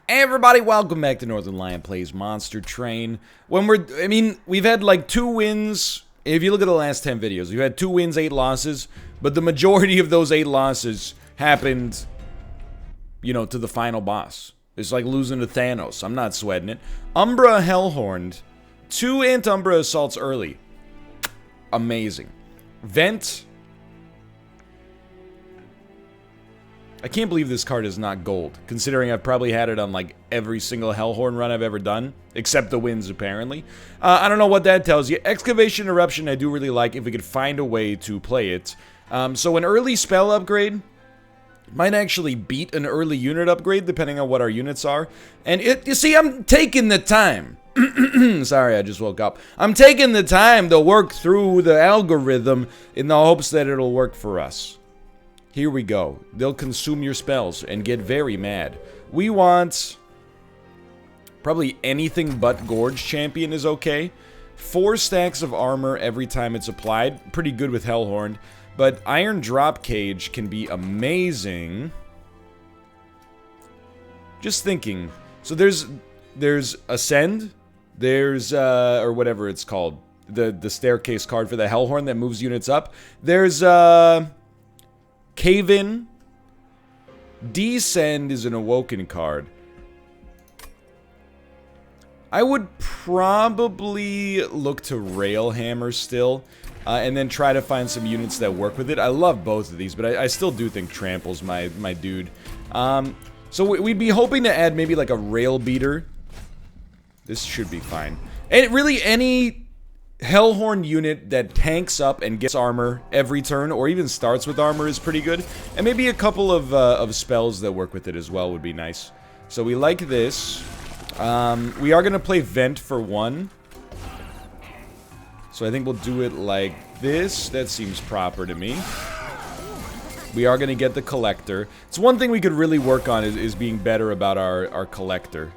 Hey everybody, welcome back to Northern Lion Plays Monster Train. We've had like 2 wins. If you look at the last 10 videos, we've had 2 wins, 8 losses. But the majority of those 8 losses happened, to the final boss. It's like losing to Thanos. I'm not sweating it. Umbra Hellhorned. 2 Ant-Umbra assaults early. Amazing. Vent. I can't believe this card is not gold, considering I've probably had it on, like, every single Hellhorn run I've ever done, except the wins, apparently. I don't know what that tells you. Excavation Eruption I do really like if we could find a way to play it. So an early spell upgrade might actually beat an early unit upgrade, depending on what our units are. And you see, I'm taking the time. Sorry, I just woke up. I'm taking the time to work through the algorithm in the hopes that it'll work for us. Here we go. They'll consume your spells and get very mad. We want probably anything but Gorge Champion is okay. 4 stacks of armor every time it's applied. Pretty good with Hellhorn. But Iron Drop Cage can be amazing. Just thinking. So there's Ascend. There's or whatever it's called. The staircase card for the Hellhorn that moves units up. There's Cave In. Descend is an Awoken card. I would probably look to Railhammer still, and then try to find some units that work with it. I love both of these, but I still do think Trample's my dude. So we'd be hoping to add maybe like a Rail Beater. This should be fine. And really any Hellhorn unit that tanks up and gets armor every turn, or even starts with armor, is pretty good. And maybe a couple of spells that work with it as well would be nice. So we like this. We are going to play Vent for 1. So I think we'll do it like this. That seems proper to me. We are going to get the Collector. It's one thing we could really work on is being better about our Collector.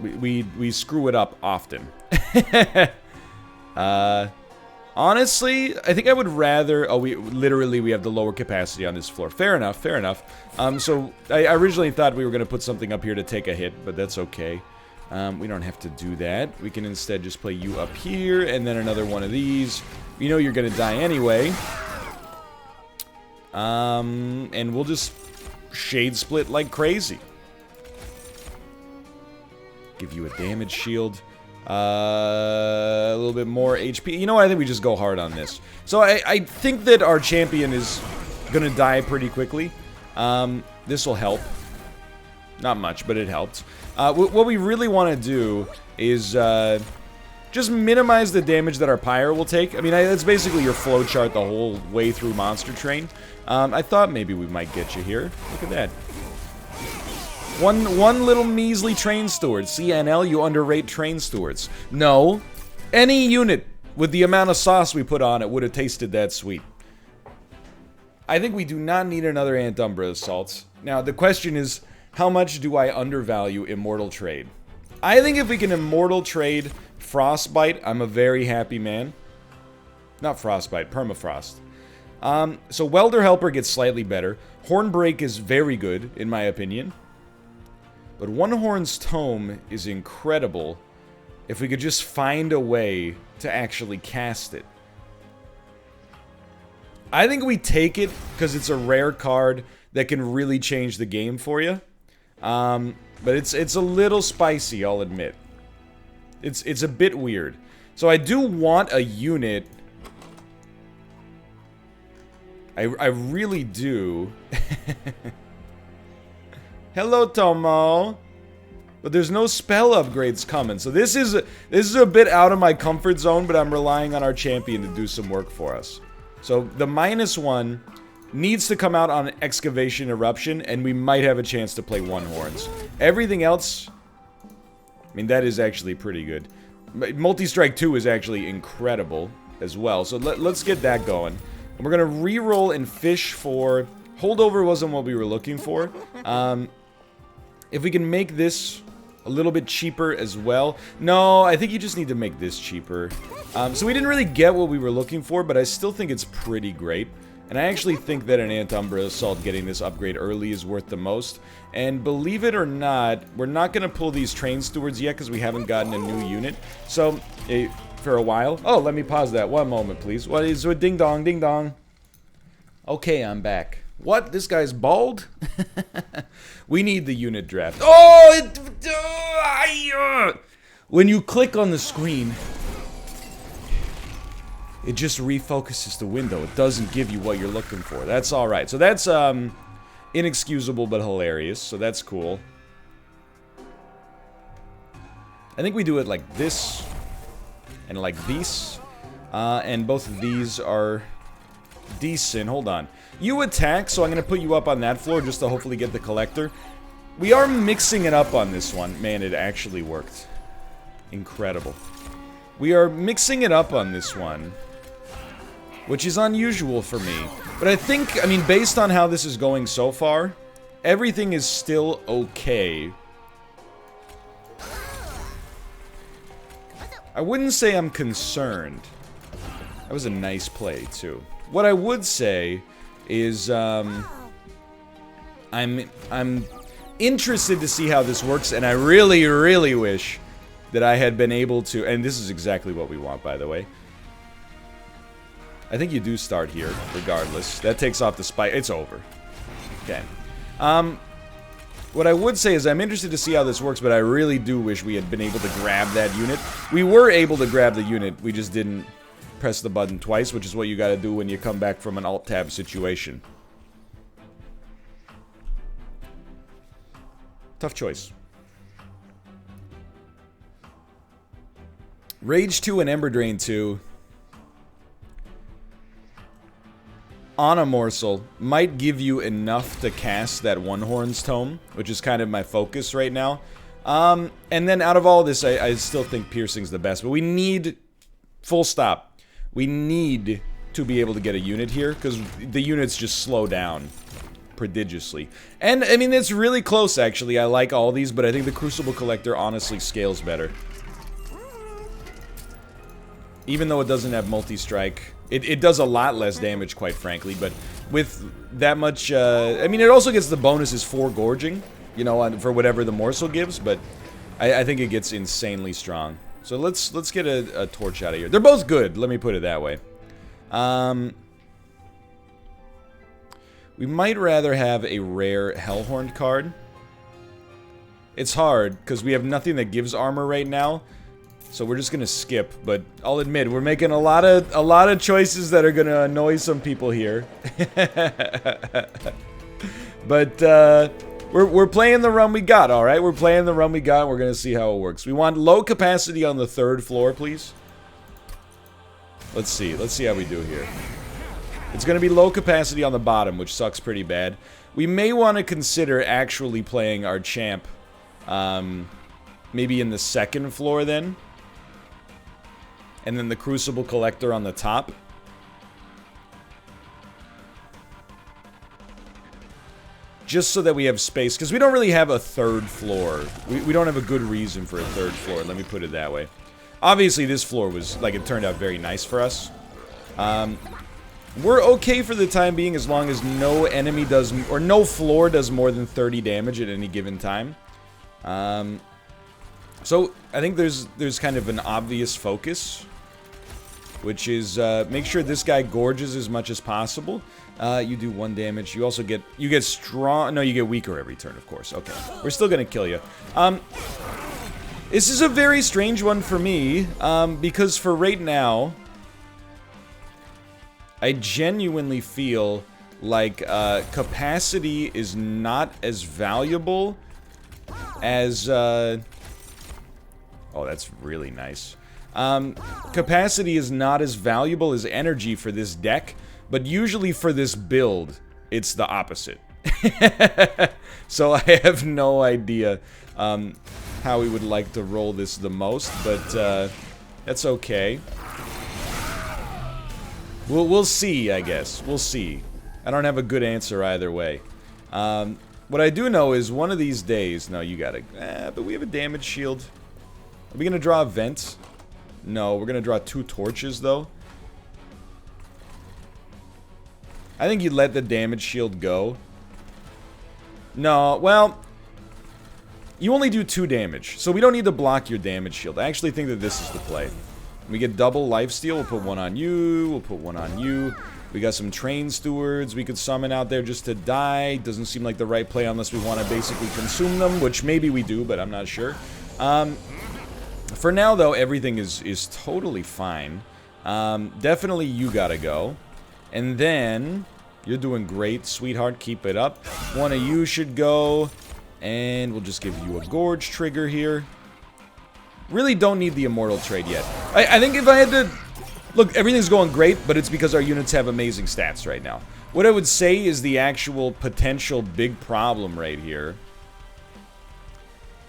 We screw it up often. Honestly, I think I would rather... Oh, we have the lower capacity on this floor. Fair enough, fair enough. So I originally thought we were going to put something up here to take a hit, but that's okay. We don't have to do that. We can instead just play you up here, and then another one of these. You know you're going to die anyway. And we'll just Shade Split like crazy. Give you a damage shield. A little bit more HP. You know what? I think we just go hard on this. So I think that our champion is gonna die pretty quickly. This will help. Not much, but it helped. What we really want to do is just minimize the damage that our Pyre will take. I mean, that's basically your flowchart the whole way through Monster Train. I thought maybe we might get you here. Look at that. One little measly train steward. CNL, you underrate train stewards. No. Any unit with the amount of sauce we put on it would have tasted that sweet. I think we do not need another Ant-Umbra assault. Now, the question is, how much do I undervalue Immortal Trade? I think if we can Immortal Trade Frostbite, I'm a very happy man. Not Frostbite, Permafrost. So Welder Helper gets slightly better. Hornbreak is very good, in my opinion. But One Horn's Tome is incredible if we could just find a way to actually cast it. I think we take it because it's a rare card that can really change the game for you. But it's a little spicy, I'll admit. It's a bit weird. So I do want a unit. I really do. Hello, Tomo. But there's no spell upgrades coming. So this is a bit out of my comfort zone, but I'm relying on our champion to do some work for us. So the -1 needs to come out on Excavation Eruption, and we might have a chance to play One Horns. Everything else, I mean, that is actually pretty good. Multi-Strike 2 is actually incredible as well. So let's get that going. And we're going to re-roll and fish for... Holdover wasn't what we were looking for. If we can make this a little bit cheaper as well. No, I think you just need to make this cheaper. So we didn't really get what we were looking for, but I still think it's pretty great. And I actually think that an Antumbra Assault getting this upgrade early is worth the most. And believe it or not, we're not going to pull these Train Stewards yet because we haven't gotten a new unit. So, for a while... Oh, let me pause that. One moment, please. What is it? Ding dong, ding dong. Okay, I'm back. What? This guy's bald? We need the unit draft. Oh! When you click on the screen... it just refocuses the window. It doesn't give you what you're looking for. That's alright. So that's, inexcusable but hilarious. So that's cool. I think we do it like this. And like these. And both of these are decent. Hold on. You attack, so I'm going to put you up on that floor just to hopefully get the collector. We are mixing it up on this one. Man, it actually worked. Incredible. We are mixing it up on this one. Which is unusual for me. But I think, I mean, based on how this is going so far, everything is still okay. I wouldn't say I'm concerned. That was a nice play, too. What I would say is, I'm interested to see how this works, and I really, really wish that I had been able to, and this is exactly what we want, by the way. I think you do start here, regardless. That takes off the spike. It's over. Okay. What I would say is I'm interested to see how this works, but I really do wish we had been able to grab that unit. We were able to grab the unit, we just didn't press the button twice, which is what you gotta do when you come back from an alt-tab situation. Tough choice. Rage 2 and Ember Drain 2... on a morsel might give you enough to cast that One Horn's Tome, which is kind of my focus right now. And then out of all this, I still think Piercing's the best, but we need, full stop, we need to be able to get a unit here, because the units just slow down prodigiously. And, I mean, it's really close, actually. I like all these, but I think the Crucible Collector honestly scales better. Even though it doesn't have multi-strike. It does a lot less damage, quite frankly, but with that much, I mean, it also gets the bonuses for gorging, you know, for whatever the morsel gives, but I think it gets insanely strong. So let's get a torch out of here. They're both good, let me put it that way. We might rather have a rare Hellhorned card. It's hard, because we have nothing that gives armor right now. So we're just gonna skip, but I'll admit we're making a lot of choices that are gonna annoy some people here. But we're playing the run we got, all right? We're playing the run we got. We're gonna see how it works. We want low capacity on the 3rd floor, please. Let's see how we do here. It's gonna be low capacity on the bottom, which sucks pretty bad. We may want to consider actually playing our champ, maybe in the 2nd floor then. And then the Crucible Collector on the top. Just so that we have space, because we don't really have a 3rd floor. We don't have a good reason for a 3rd floor, let me put it that way. Obviously, this floor was, like, it turned out very nice for us. We're okay for the time being as long as no enemy does, or no floor does more than 30 damage at any given time. So, I think there's kind of an obvious focus, which is, make sure this guy gorges as much as possible. You do 1 damage. You also get, you get strong, no, you get weaker every turn, of course. Okay, we're still gonna kill you. This is a very strange one for me, because for right now, I genuinely feel like, capacity is not as valuable as, oh, that's really nice. Capacity is not as valuable as energy for this deck, but usually for this build, it's the opposite. So I have no idea how we would like to roll this the most, but that's okay. We'll see, I guess. We'll see. I don't have a good answer either way. What I do know is one of these days... No, you gotta... but we have a damage shield. Are we gonna draw a vent? No, we're gonna draw 2 torches, though. I think you let the damage shield go. No, well, you only do 2 damage, so we don't need to block your damage shield. I actually think that this is the play. We get double lifesteal. We'll put 1 on you. We'll put 1 on you. We got some train stewards we could summon out there just to die. Doesn't seem like the right play unless we want to basically consume them, which maybe we do, but I'm not sure. For now, though, everything is totally fine. Definitely you gotta go. And then, you're doing great, sweetheart. Keep it up. One of you should go. And we'll just give you a Gorge trigger here. Really don't need the Immortal trade yet. I think if I had to... Look, everything's going great, but it's because our units have amazing stats right now. What I would say is the actual potential big problem right here.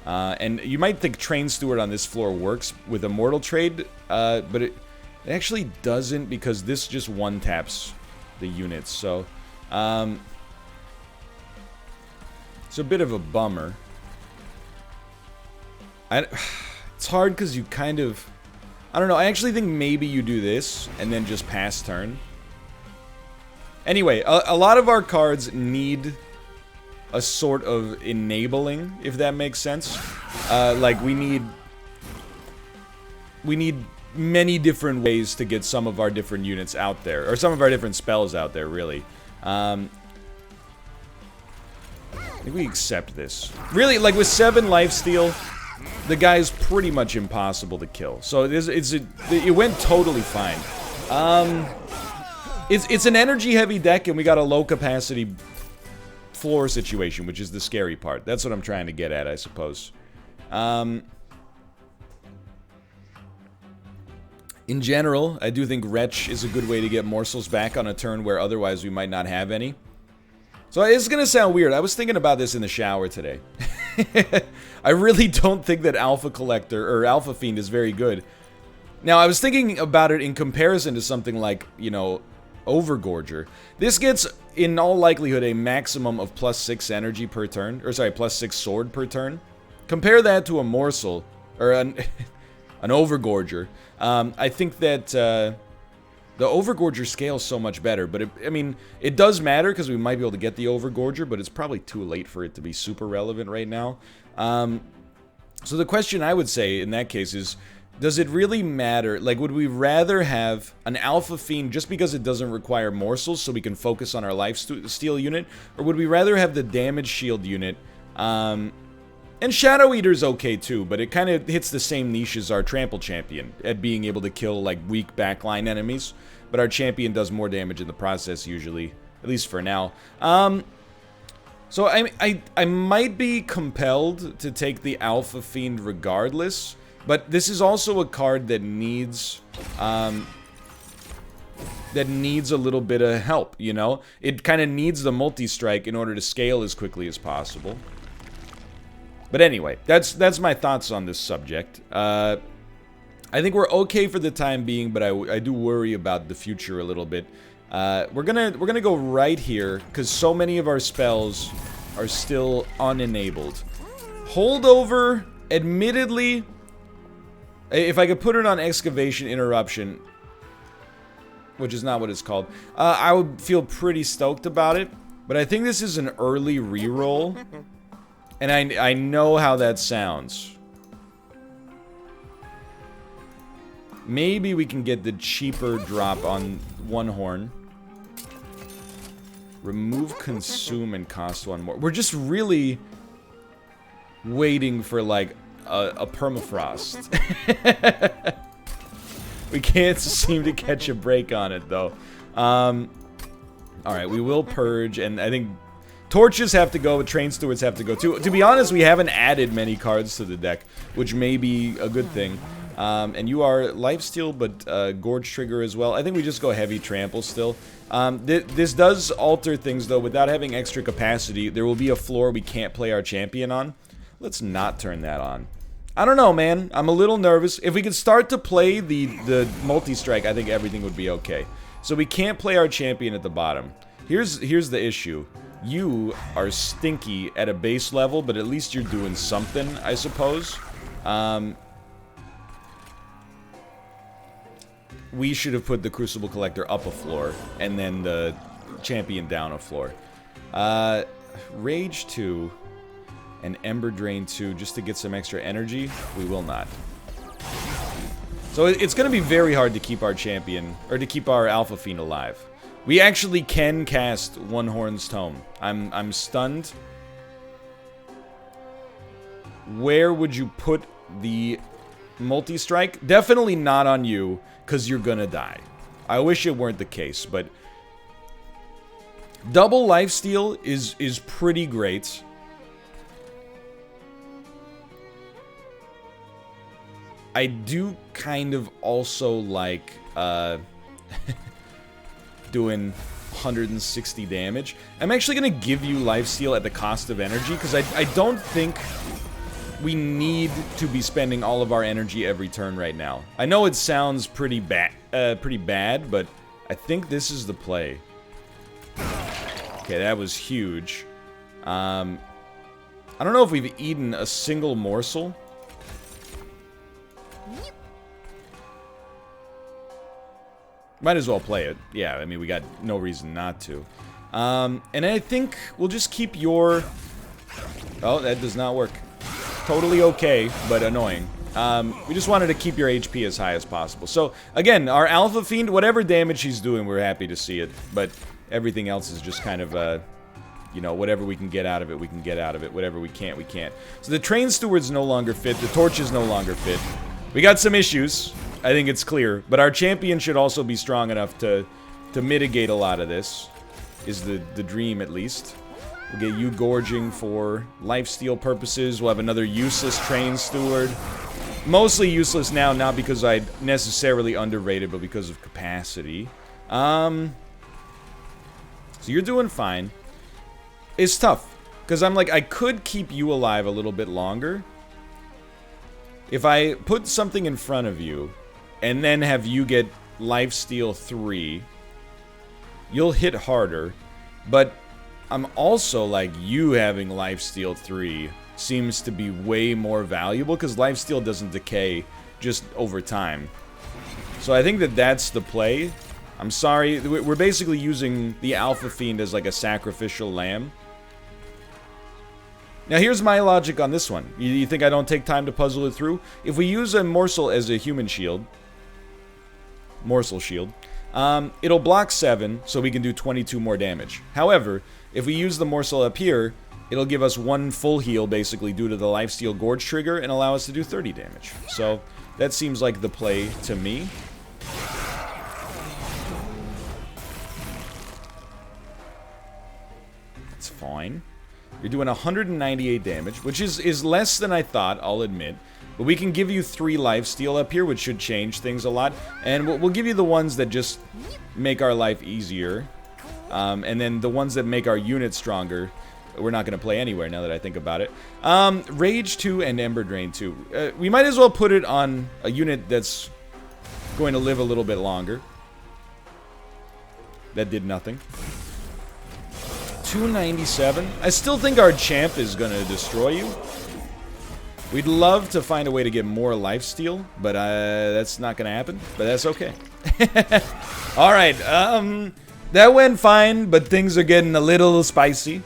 And you might think Train Steward on this floor works with Immortal trade, but it actually doesn't because this just one-taps the units, so... it's a bit of a bummer. It's hard because you kind of... I don't know, I actually think maybe you do this and then just pass turn. Anyway, a lot of our cards need a sort of enabling, if that makes sense. Like, we need many different ways to get some of our different units out there. Or some of our different spells out there, really. I think we accept this. Really, like, with 7 lifesteal... The guy's pretty much impossible to kill. So it went totally fine. It's an energy-heavy deck, and we got a low-capacity floor situation, which is the scary part. That's what I'm trying to get at, I suppose. In general, I do think Wretch is a good way to get morsels back on a turn where otherwise we might not have any. So it's gonna sound weird. I was thinking about this in the shower today. I really don't think that Alpha Collector, or Alpha Fiend, is very good. Now, I was thinking about it in comparison to something like, you know, Overgorger. This gets, in all likelihood, a maximum of +6 energy per turn. Or, sorry, +6 sword per turn. Compare that to a Morsel, or an Overgorger. I think that the Overgorger scales so much better, but I mean, it does matter because we might be able to get the Overgorger, but it's probably too late for it to be super relevant right now. So the question I would say in that case is, does it really matter? Like, would we rather have an Alpha Fiend just because it doesn't require morsels so we can focus on our lifesteal unit? Or would we rather have the damage shield unit? And Shadow Eater's okay too, but it kind of hits the same niche as our Trample Champion at being able to kill, like, weak backline enemies. But our champion does more damage in the process usually, at least for now. So I might be compelled to take the Alpha Fiend regardless, but this is also a card that needs a little bit of help, you know? It kind of needs the multi-strike in order to scale as quickly as possible. But anyway, that's my thoughts on this subject. I think we're okay for the time being, but I do worry about the future a little bit. We're gonna go right here because so many of our spells are still unenabled. Holdover, admittedly, if I could put it on Excavation Interruption, which is not what it's called, I would feel pretty stoked about it. But I think this is an early reroll, and I know how that sounds. Maybe we can get the cheaper drop on one horn. Remove consume and cost 1 more. We're just really waiting for, like, a permafrost. We can't seem to catch a break on it, though. Alright, we will purge, and I think torches have to go, train stewards have to go, too. To be honest, we haven't added many cards to the deck, which may be a good thing. And you are lifesteal, but Gorge Trigger as well. I think we just go heavy trample still. This does alter things, though. Without having extra capacity, there will be a floor we can't play our champion on. Let's not turn that on. I don't know, man. I'm a little nervous. If we could start to play the multi-strike, I think everything would be okay. So we can't play our champion at the bottom. Here's the issue. You are stinky at a base level, but at least you're doing something, I suppose. We should have put the Crucible Collector up a floor, and then the champion down a floor. Rage 2 and Ember Drain 2 just to get some extra energy. We will not. So it's going to be very hard to keep our champion, or to keep our Alpha Fiend alive. We actually can cast One Horn's Tome. I'm stunned. Where would you put the multi-strike? Definitely not on you, because you're going to die. I wish it weren't the case, but double lifesteal is pretty great. I do kind of also like doing 160 damage. I'm actually going to give you lifesteal at the cost of energy, because I don't think we need to be spending all of our energy every turn right now. I know it sounds pretty bad, but I think this is the play. Okay, that was huge. I don't know if we've eaten a single morsel. Might as well play it. Yeah, I mean, we got no reason not to. And I think we'll just keep your... Oh, that does not work. Totally okay, but annoying. We just wanted to keep your HP as high as possible. So, again, our Alpha Fiend, whatever damage he's doing, we're happy to see it. But everything else is just kind of, you know, whatever we can get out of it, we can get out of it. Whatever we can't, we can't. So the Train Steward's no longer fit. The Torch is no longer fit. We got some issues. I think it's clear. But our champion should also be strong enough to mitigate a lot of this. Is the dream, at least. We'll get you gorging for lifesteal purposes. We'll have another useless Train Steward. Mostly useless now, not because I necessarily underrated, but because of capacity. So you're doing fine. It's tough. Because I'm like, I could keep you alive a little bit longer. If I put something in front of you, and then have you get lifesteal 3, you'll hit harder. But I'm also like, you having lifesteal 3 seems to be way more valuable, because lifesteal doesn't decay just over time. So I think that that's the play. I'm sorry, we're basically using the Alpha Fiend as like a sacrificial lamb. Now here's my logic on this one. You think I don't take time to puzzle it through? If we use a morsel as a human shield, morsel shield, it'll block 7, so we can do 22 more damage. However, if we use the morsel up here, it'll give us 1 full heal, basically, due to the lifesteal gorge trigger, and allow us to do 30 damage. So, that seems like the play to me. It's fine. You're doing 198 damage, which is less than I thought, I'll admit. But we can give you 3 lifesteal up here, which should change things a lot. And we'll give you the ones that just make our life easier. And then the ones that make our unit stronger, we're not going to play anywhere now that I think about it. Rage 2 and Ember Drain 2. We might as well put it on a unit that's going to live a little bit longer. That did nothing. 297. I still think our champ is going to destroy you. We'd love to find a way to get more lifesteal, but that's not going to happen. But that's okay. Alright, that went fine, but things are getting a little spicy.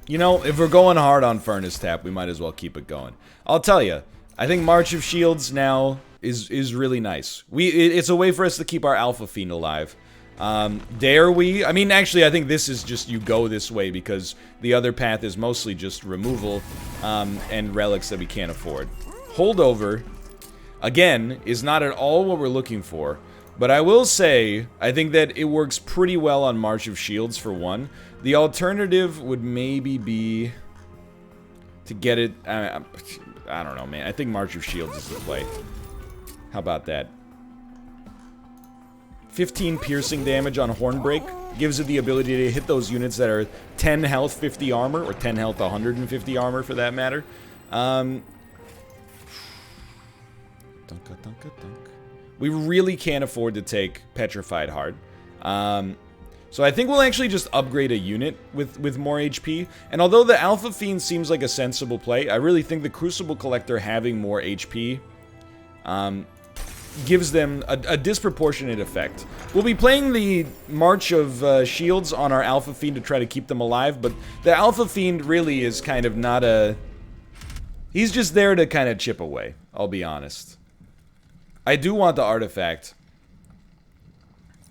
You know, if we're going hard on Furnace Tap, we might as well keep it going. I'll tell you, I think March of Shields now is really nice. It's a way for us to keep our Alpha Fiend alive. Dare we? I mean, actually, I think this is just you go this way because the other path is mostly just removal and relics that we can't afford. Holdover, again, is not at all what we're looking for. But I will say, I think that it works pretty well on March of Shields for one. The alternative would maybe be to get it... I don't know, man. I think March of Shields is the play. How about that? 15 piercing damage on Hornbreak gives it the ability to hit those units that are 10 health, 50 armor, or 10 health, 150 armor for that matter. Dunka, dunka, dunk. We really can't afford to take Petrified Heart. So I think we'll actually just upgrade a unit with more HP. And although the Alpha Fiend seems like a sensible play, I really think the Crucible Collector having more HP gives them a disproportionate effect. We'll be playing the March of Shields on our Alpha Fiend to try to keep them alive, but the Alpha Fiend really is kind of not a... He's just there to kind of chip away, I'll be honest. I do want the artifact.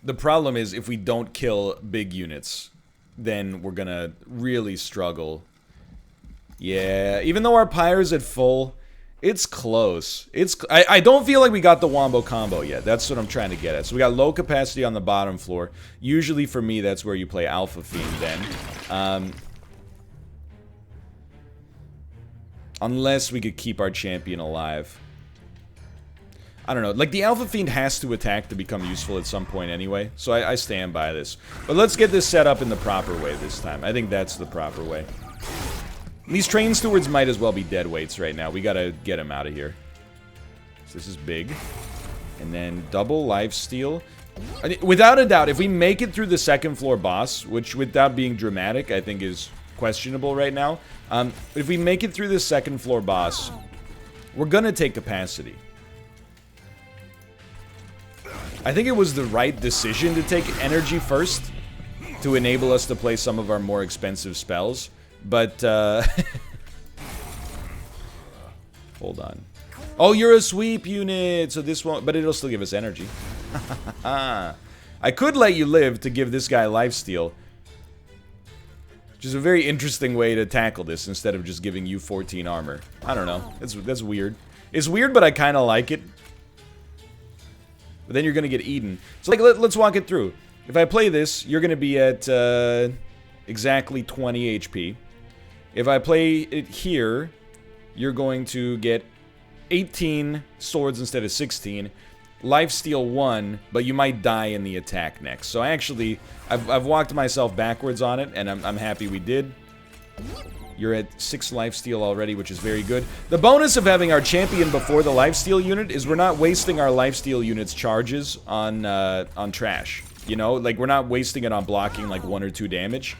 The problem is, if we don't kill big units, then we're gonna really struggle. Yeah, even though our Pyre's at full, it's close. I don't feel like we got the Wombo combo yet. That's what I'm trying to get at. So we got low capacity on the bottom floor. Usually for me, that's where you play Alpha Fiend then. Unless we could keep our champion alive. I don't know, like the Alpha Fiend has to attack to become useful at some point anyway, so I stand by this. But let's get this set up in the proper way this time. I think that's the proper way. These Train Stewards might as well be dead weights right now. We gotta get them out of here. So this is big. And then double lifesteal. Without a doubt, if we make it through the second floor boss, which without being dramatic, I think is questionable right now. If we make it through the second floor boss, we're gonna take capacity. I think it was the right decision to take energy first to enable us to play some of our more expensive spells, but hold on. Oh, you're a sweep unit, so this won't, but it'll still give us energy. I could let you live to give this guy lifesteal, which is a very interesting way to tackle this instead of just giving you 14 armor. I don't know. That's weird. It's weird, but I kind of like it. But then you're going to get eaten. So like, let's walk it through. If I play this, you're going to be at exactly 20 HP. If I play it here, you're going to get 18 swords instead of 16. Lifesteal 1, but you might die in the attack next. So actually, I've walked myself backwards on it, and I'm happy we did. You're at 6 lifesteal already, which is very good. The bonus of having our champion before the lifesteal unit is we're not wasting our lifesteal unit's charges on trash. You know, like we're not wasting it on blocking like 1 or 2 damage.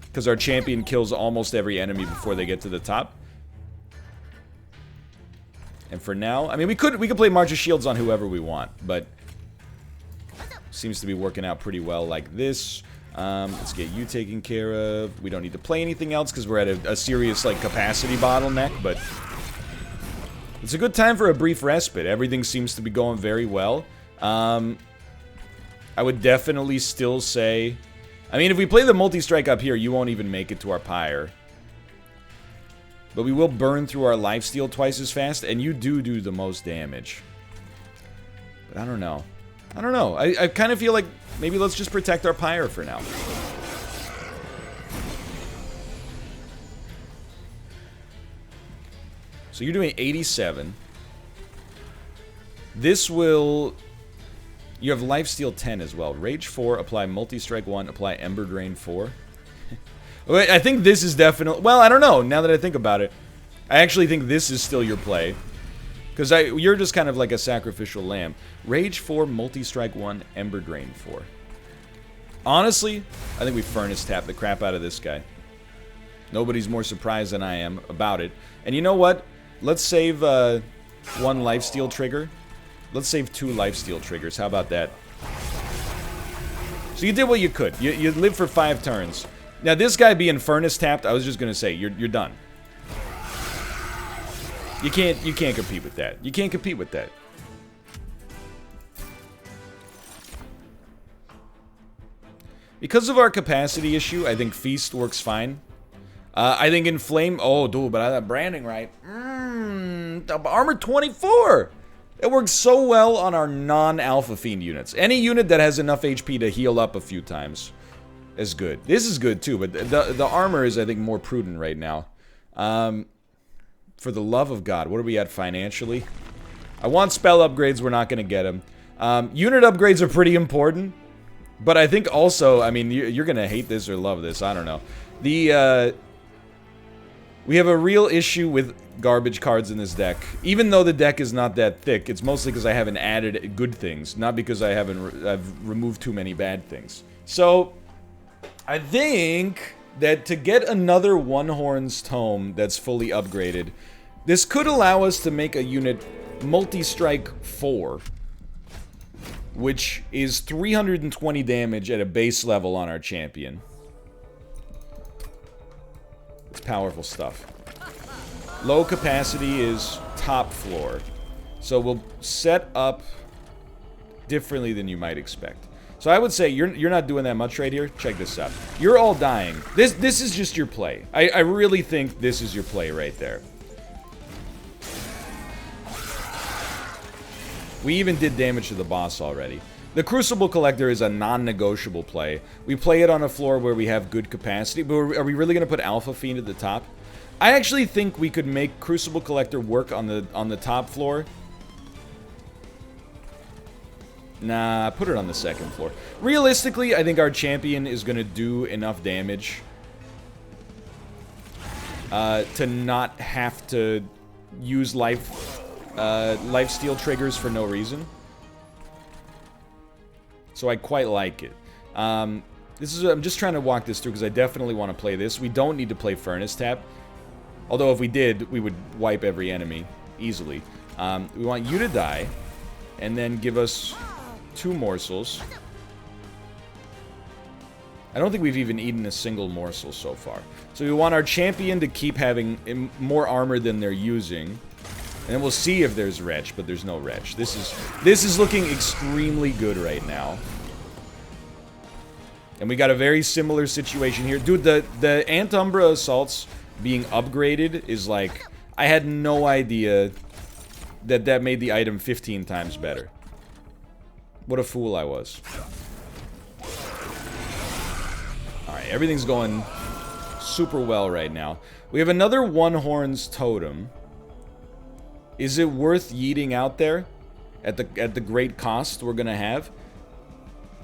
Because our champion kills almost every enemy before they get to the top. And for now, I mean, we could play March of Shields on whoever we want, but seems to be working out pretty well like this. Let's get you taken care of. We don't need to play anything else because we're at a serious like capacity bottleneck, but it's a good time for a brief respite. Everything seems to be going very well. I would definitely still say, I mean, if we play the multi-strike up here, you won't even make it to our pyre. But we will burn through our lifesteal twice as fast, and you do the most damage. But I don't know. I don't know. I kind of feel like maybe let's just protect our pyre for now. So you're doing 87. This will... You have lifesteal 10 as well. Rage 4, apply multi-strike 1, apply Ember Drain 4. I think this is definitely... Well, I don't know, now that I think about it. I actually think this is still your play. Because you're just kind of like a sacrificial lamb. Rage 4, multi-strike 1, Ember Drain 4. Honestly, I think we furnace tap the crap out of this guy. Nobody's more surprised than I am about it. And you know what? Let's save 1 lifesteal trigger. Let's save 2 lifesteal triggers. How about that? So you did what you could. You lived for 5 turns. Now this guy being furnace tapped, I was just gonna say, you're done. You can't compete with that. You can't compete with that. Because of our capacity issue, I think Feast works fine. I think Inflame... Oh, dude, but I have branding right. Armor 24! It works so well on our non-Alpha Fiend units. Any unit that has enough HP to heal up a few times is good. This is good too, but the armor is, I think, more prudent right now. For the love of God, what are we at financially? I want spell upgrades, we're not going to get them. Unit upgrades are pretty important. But I think also, I mean, you're going to hate this or love this, I don't know. We have a real issue with garbage cards in this deck. Even though the deck is not that thick, it's mostly because I haven't added good things, not because I've removed too many bad things. So, I think that to get another One Horn's Tome that's fully upgraded, this could allow us to make a unit multi-strike 4, which is 320 damage at a base level on our champion. It's powerful stuff. Low capacity is top floor. So we'll set up differently than you might expect. So I would say you're not doing that much right here. Check this out. You're all dying. This is just your play. I really think this is your play right there. We even did damage to the boss already. The Crucible Collector is a non-negotiable play. We play it on a floor where we have good capacity, but are we really going to put Alpha Fiend at the top? I actually think we could make Crucible Collector work on the top floor. Nah, put it on the second floor. Realistically, I think our champion is going to do enough damage to not have to use lifesteal triggers for no reason. So I quite like it. I'm just trying to walk this through because I definitely want to play this. We don't need to play Furnace Tap. Although if we did, we would wipe every enemy easily. We want you to die, and then give us 2 morsels. I don't think we've even eaten a single morsel so far. So we want our champion to keep having more armor than they're using. And we'll see if there's Wretch, but there's no Wretch. This is looking extremely good right now. And we got a very similar situation here. Dude, the Antumbra Assaults being upgraded is like... I had no idea that made the item 15 times better. What a fool I was. Alright, everything's going super well right now. We have another One Horn's Totem. Is it worth yeeting out there at the great cost we're gonna have?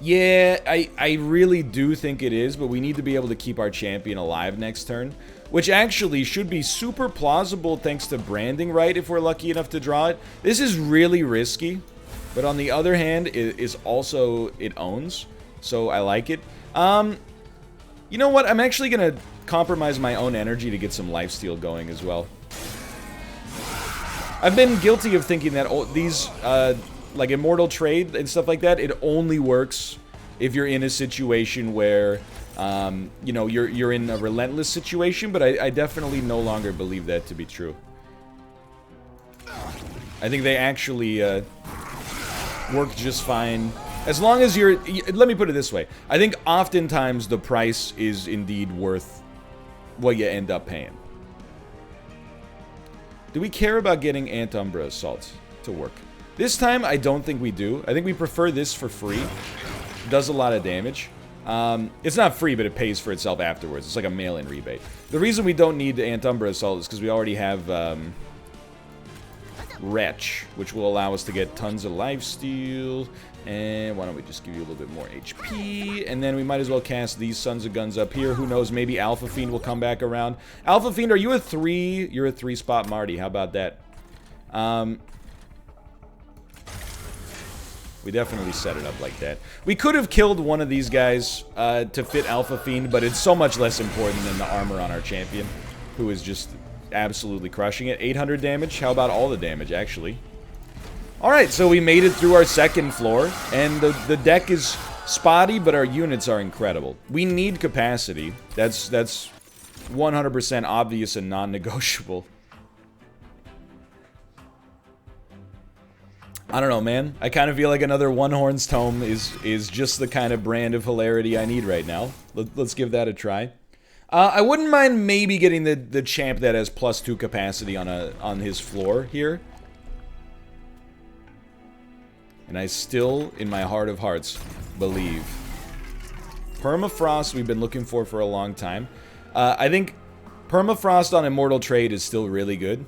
Yeah, I really do think it is, but we need to be able to keep our champion alive next turn, which actually should be super plausible thanks to branding right if we're lucky enough to draw it. This is really risky, but on the other hand, it is also, it owns, so I like it. You know what? I'm actually gonna compromise my own energy to get some lifesteal going as well. I've been guilty of thinking that these, like Immortal Trade and stuff like that, it only works if you're in a situation where, you know, you're in a relentless situation, but I definitely no longer believe that to be true. I think they actually work just fine. As long as you're... Let me put it this way. I think oftentimes the price is indeed worth what you end up paying. Do we care about getting Antumbra Assaults to work? This time, I don't think we do. I think we prefer this for free. Does a lot of damage. It's not free, but it pays for itself afterwards. It's like a mail-in rebate. The reason we don't need Antumbra Assault is because we already have Wretch, which will allow us to get tons of lifesteal. And why don't we just give you a little bit more HP? And then we might as well cast these Sons of Guns up here. Who knows, maybe Alpha Fiend will come back around. Alpha Fiend, are you a 3? You're a 3-spot Marty. How about that? We definitely set it up like that. We could have killed one of these guys to fit Alpha Fiend, but it's so much less important than the armor on our champion, who is just absolutely crushing it. 800 damage. How about all the damage, actually? Alright, so we made it through our second floor, and the deck is spotty, but our units are incredible. We need capacity. That's 100% obvious and non-negotiable. I don't know, man. I kind of feel like another One Horn's Tome is just the kind of brand of hilarity I need right now. Let's give that a try. I wouldn't mind maybe getting the champ that has +2 capacity on his floor here. And I still, in my heart of hearts, believe. Permafrost we've been looking for a long time. I think Permafrost on Immortal Trade is still really good.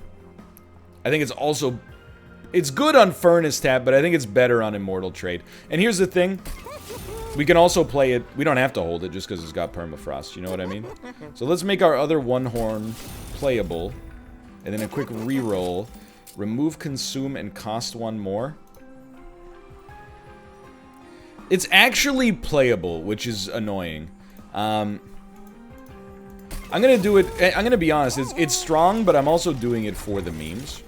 I think it's also... It's good on Furnace Tap, but I think it's better on Immortal Trade. And here's the thing. We can also play it... We don't have to hold it just because it's got Permafrost, you know what I mean? So let's make our other One Horn playable. And then a quick reroll. Remove, consume, and cost one more. It's actually playable, which is annoying. I'm gonna do it. I'm gonna be honest. It's strong, but I'm also doing it for the memes.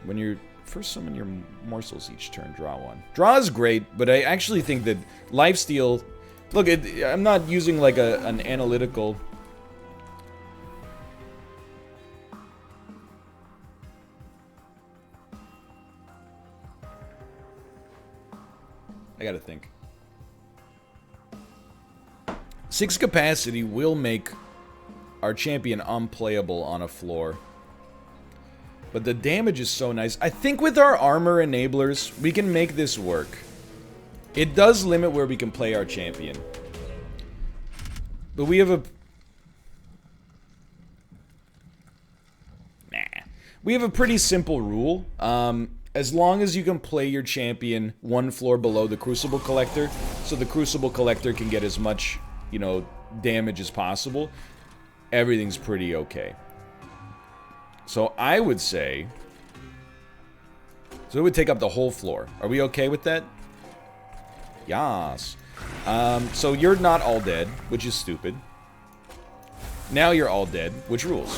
When you're first summon your morsels each turn, draw one. Draw is great, but I actually think that lifesteal. Look, I'm not using like an analytical. I gotta think. 6 capacity will make our champion unplayable on a floor. But the damage is so nice. I think with our armor enablers, we can make this work. It does limit where we can play our champion. But we have a... We have a pretty simple rule. As long as you can play your champion one floor below the Crucible Collector, so the Crucible Collector can get as much, you know, damage as possible, everything's pretty okay. So I would say... So it would take up the whole floor. Are we okay with that? Yas. So you're not all dead, which is stupid. Now you're all dead, which rules.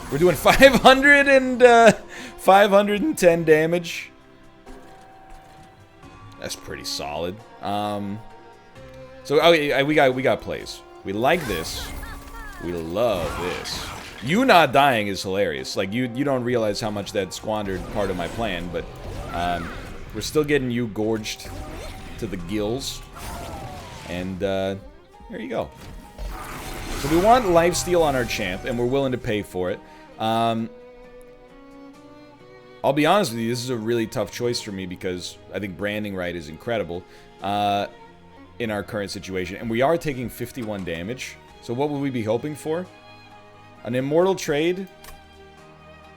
We're doing 510 damage. That's pretty solid. So we got plays. We like this. We love this. You not dying is hilarious. Like you don't realize how much that squandered part of my plan, but we're still getting you gorged to the gills. And there you go. So we want lifesteal on our champ, and we're willing to pay for it. I'll be honest with you, this is a really tough choice for me because I think branding right is incredible in our current situation. And we are taking 51 damage. So what would we be hoping for? An immortal trade?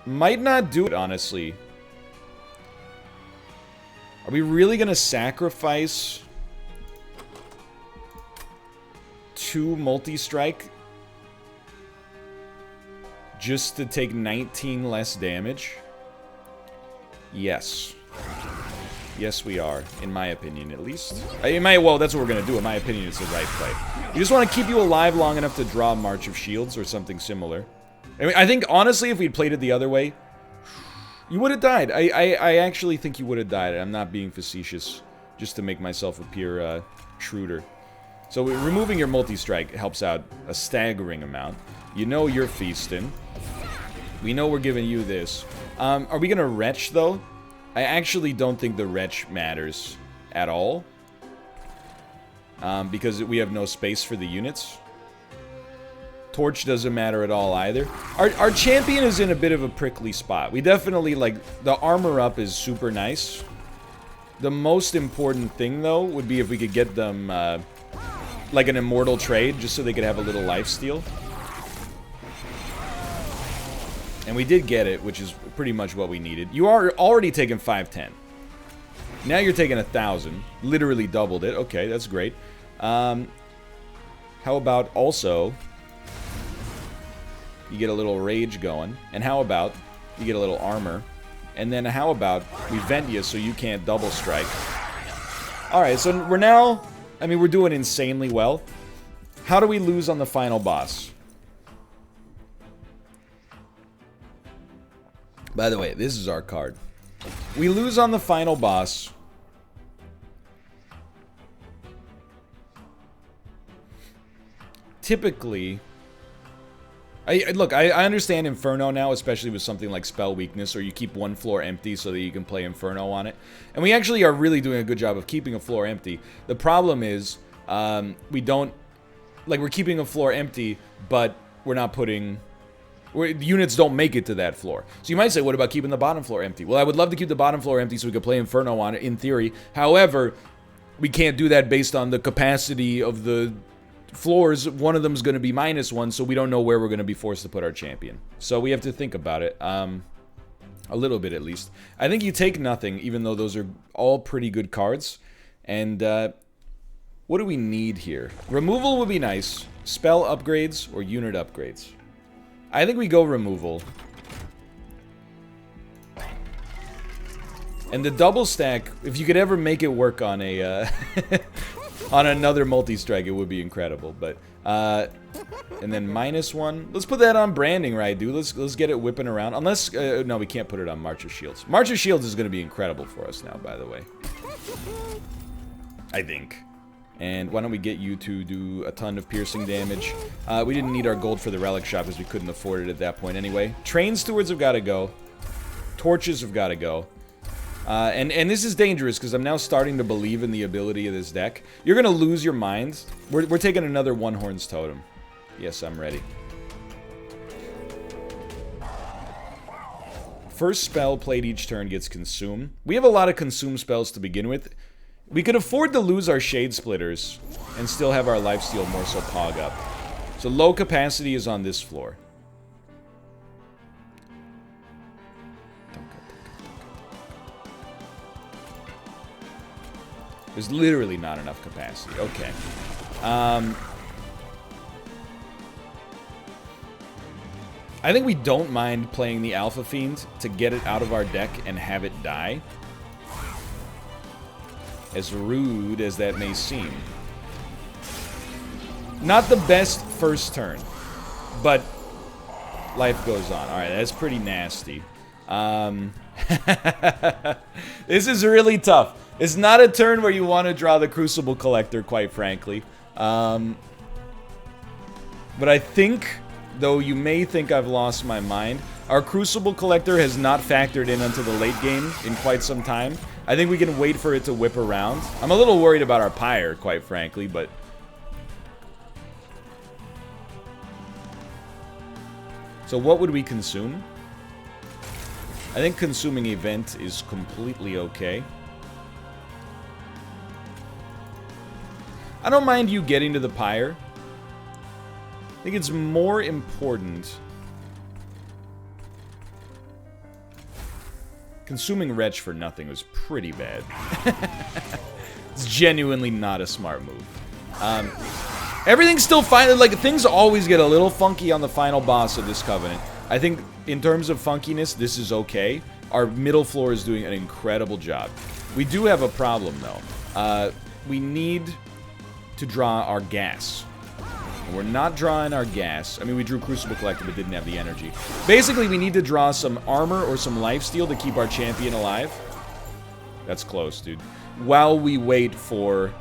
Might not do it, honestly. Are we really going to sacrifice 2 multi-strike just to take 19 less damage? Yes. Yes, we are. In my opinion, at least. Well, that's what we're going to do. In my opinion, it's the right play. We just want to keep you alive long enough to draw March of Shields or something similar. I mean, I think, honestly, if we'd played it the other way, you would have died. I actually think you would have died. I'm not being facetious just to make myself appear shrewder. So removing your multi-strike helps out a staggering amount. You know you're feasting. We know we're giving you this. Are we going to retch, though? I actually don't think the retch matters at all. Because we have no space for the units. Torch doesn't matter at all either. Our champion is in a bit of a prickly spot. We definitely, like, the armor up is super nice. The most important thing, though, would be if we could get them, like, an immortal trade, just so they could have a little lifesteal. And we did get it, which is pretty much what we needed. You are already taking 510. Now you're taking 1,000. Literally doubled it. Okay, that's great. How about also... you get a little rage going. And how about you get a little armor. And then how about we vent you so you can't double strike. Alright, so we're now... I mean, we're doing insanely well. How do we lose on the final boss? By the way, this is our card. We lose on the final boss. Typically... Look, I understand Inferno now, especially with something like Spell Weakness, or you keep one floor empty so that you can play Inferno on it. And we actually are really doing a good job of keeping a floor empty. The problem is, we don't... like, we're keeping a floor empty, but we're not putting... units don't make it to that floor. So you might say, what about keeping the bottom floor empty? Well, I would love to keep the bottom floor empty so we could play Inferno on it, in theory. However, we can't do that based on the capacity of the floors. One of them is going to be -1, so we don't know where we're going to be forced to put our champion. So we have to think about it. A little bit, at least. I think you take nothing, even though those are all pretty good cards. And, what do we need here? Removal would be nice. Spell upgrades or unit upgrades. I think we go removal. And the double stack, if you could ever make it work on a on another multi-strike, it would be incredible. But and then -1. Let's put that on branding, right, dude? Let's get it whipping around. Unless no, we can't put it on March of Shields. March of Shields is going to be incredible for us now, by the way. I think. And why don't we get you to do a ton of piercing damage? We didn't need our gold for the relic shop because we couldn't afford it at that point anyway. Train stewards have got to go. Torches have got to go. And this is dangerous because I'm now starting to believe in the ability of this deck. You're going to lose your mind. We're taking another One Horns Totem. Yes, I'm ready. First spell played each turn gets consumed. We have a lot of consume spells to begin with. We could afford to lose our Shade Splitters and still have our lifesteal more so pog up. So low capacity is on this floor. There's literally not enough capacity. Okay. I think we don't mind playing the Alpha Fiend to get it out of our deck and have it die. As rude as that may seem. Not the best first turn, but life goes on. Alright, that's pretty nasty. This is really tough. It's not a turn where you want to draw the Crucible Collector, quite frankly. But I think, though you may think I've lost my mind, our Crucible Collector has not factored in until the late game in quite some time. I think we can wait for it to whip around. I'm a little worried about our Pyre, quite frankly, but... So what would we consume? I think consuming Event is completely okay. I don't mind you getting to the Pyre. I think it's more important... Consuming Wretch for nothing was pretty bad. It's genuinely not a smart move. Everything's still fine. Like, things always get a little funky on the final boss of this Covenant. I think, in terms of funkiness, this is okay. Our middle floor is doing an incredible job. We do have a problem, though. We need to draw our gas. And we're not drawing our gas. I mean, we drew Crucible Collector, but didn't have the energy. Basically, we need to draw some armor or some lifesteal to keep our champion alive. That's close, dude. While we wait for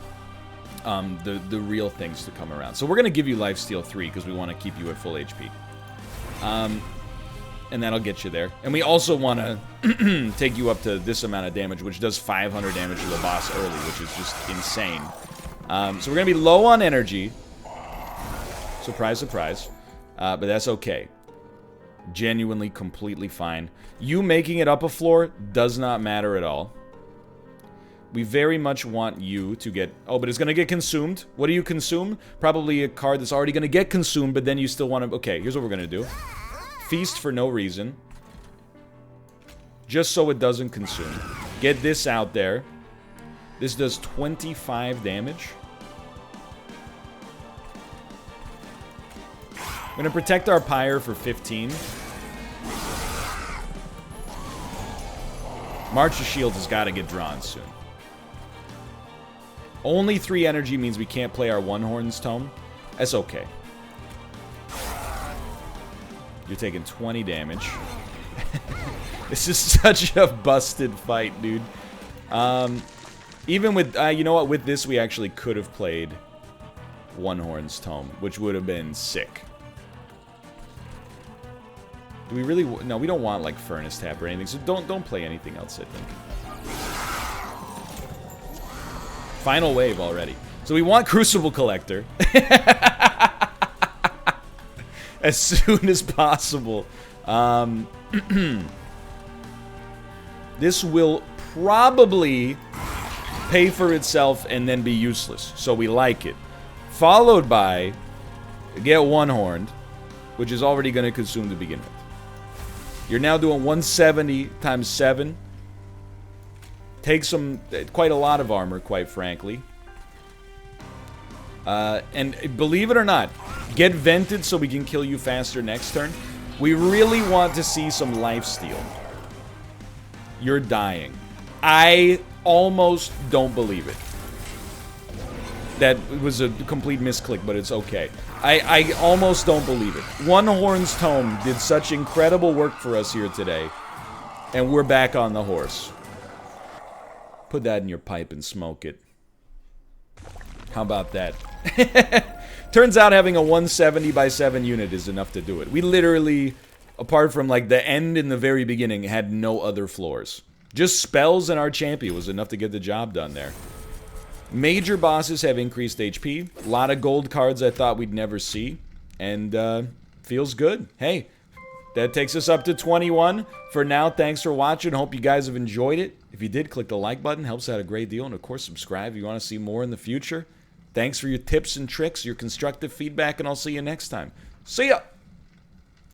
the real things to come around. So we're going to give you lifesteal 3 because we want to keep you at full HP. And that'll get you there. And we also want to take you up to this amount of damage, which does 500 damage to the boss early, which is just insane. So we're going to be low on energy. Surprise, surprise. But that's okay. Genuinely, completely fine. You making it up a floor does not matter at all. We very much want you to get... Oh, but it's going to get consumed. What do you consume? Probably a card that's already going to get consumed, but then you still want to... Okay, here's what we're going to do. Feast for no reason. Just so it doesn't consume. Get this out there. This does 25 damage. We're going to protect our Pyre for 15. March of Shields has got to get drawn soon. Only 3 energy means we can't play our One Horns Tome. That's okay. You're taking 20 damage. This is such a busted fight, dude. Even with, you know what, with this we actually could have played One Horns Tome, which would have been sick. Do we really... No, we don't want, like, Furnace Tap or anything, so don't play anything else, I think. Final wave already. So we want Crucible Collector. As soon as possible. This will probably pay for itself and then be useless, so we like it. Followed by... Get One-Horned, which is already going to consume to begin with. You're now doing 170 times 7. Takes some, quite a lot of armor, quite frankly. And believe it or not, get Vented so we can kill you faster next turn. We really want to see some lifesteal. You're dying. I almost don't believe it. That was a complete misclick, but it's okay. I almost don't believe it. One Horn's Tome did such incredible work for us here today. And we're back on the horse. Put that in your pipe and smoke it. How about that? Turns out having a 170 by 7 unit is enough to do it. We literally, apart from like the end in the very beginning, had no other floors. Just spells and our champion was enough to get the job done there. Major bosses have increased HP. A lot of gold cards I thought we'd never see. And feels good. Hey, that takes us up to 21. For now, thanks for watching. Hope you guys have enjoyed it. If you did, click the like button. Helps out a great deal. And of course, subscribe if you want to see more in the future. Thanks for your tips and tricks, your constructive feedback, and I'll see you next time. See ya!